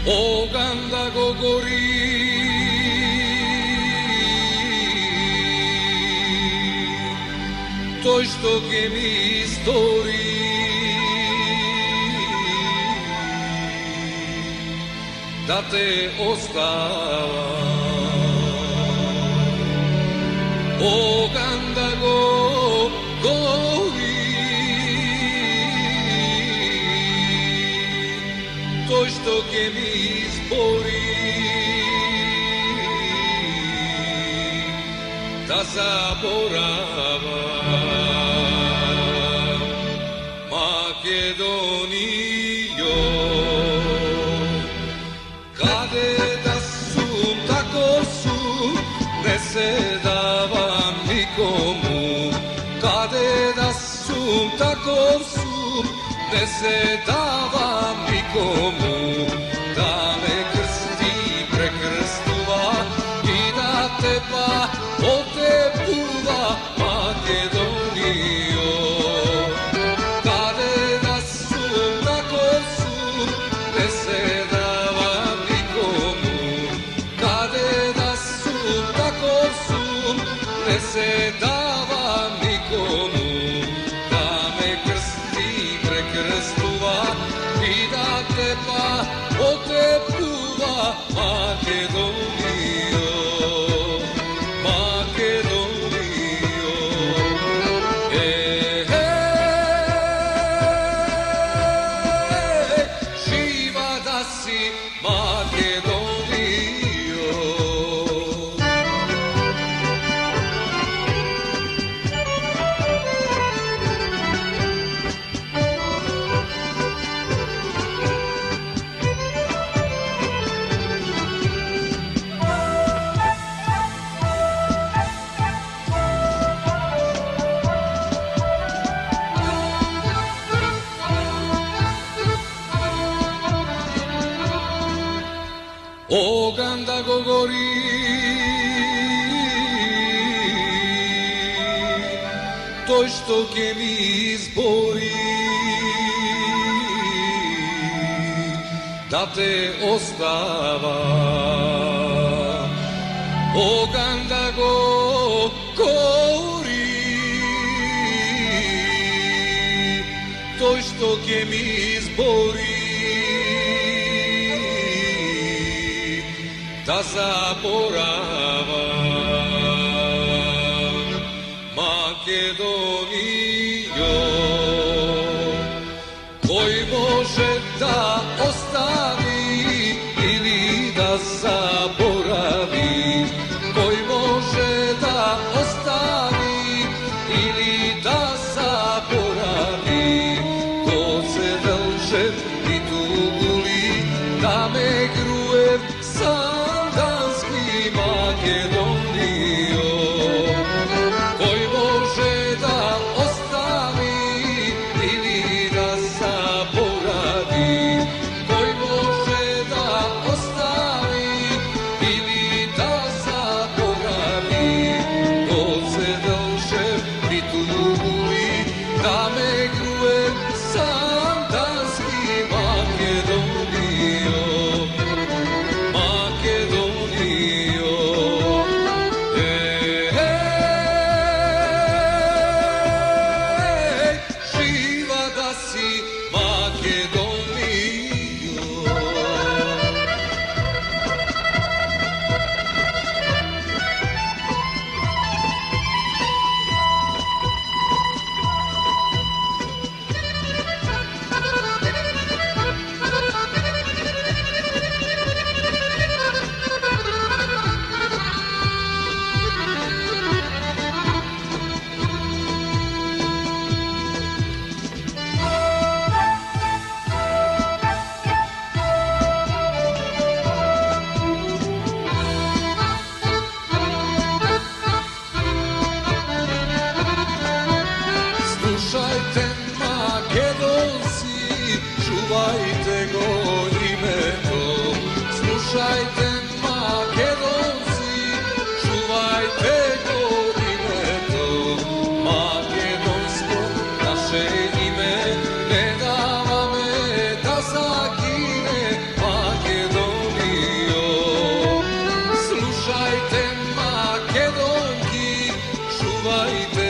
Ogan da go gori, to što che mi stori, da te ostava. Ogan da go gori, to što che mi zbori, da zaborava. Makedonijo, kade da sum, tako su, ne se davam nikomu. Kade da sum, tako su, ne se davam nikomu. Da me krsti prekrstuva i da te pa otepuva, Makedonijo. Kade da sum, tako su, ne se davam nikomu. Kade da sum, tako su, ne se davam nikomu. Da me krsti prekrstuva i da te pa otepuva, Makedonijo, Makedonijo. Živa da si, Makedonijo. Ogan da go gori, to što che mi zbori, da te ostava. Ogan da go gori, to što che mi zbori, da zaborava. Makedonijo, koji može da ostavi ili da zaboravi, koji može da ostavi ili da zaboravi, ko se velže i tuguli, da me gruje sandanski, Makedonijo. Koji može da ostavi ili da zaboravi, koji može da ostavi ili da zaboravi, ko se velže i tuguli, da me gruje sandanski, Makedonijo, Makedonijo. Živa da si, Makedonijo. Slušajte, Makedonci, čuvajte go imeto. Slušajte, Makedonci, čuvajte go imeto. Makedonsko naše ime, ne dava me da zagine, Makedonija. čuvajte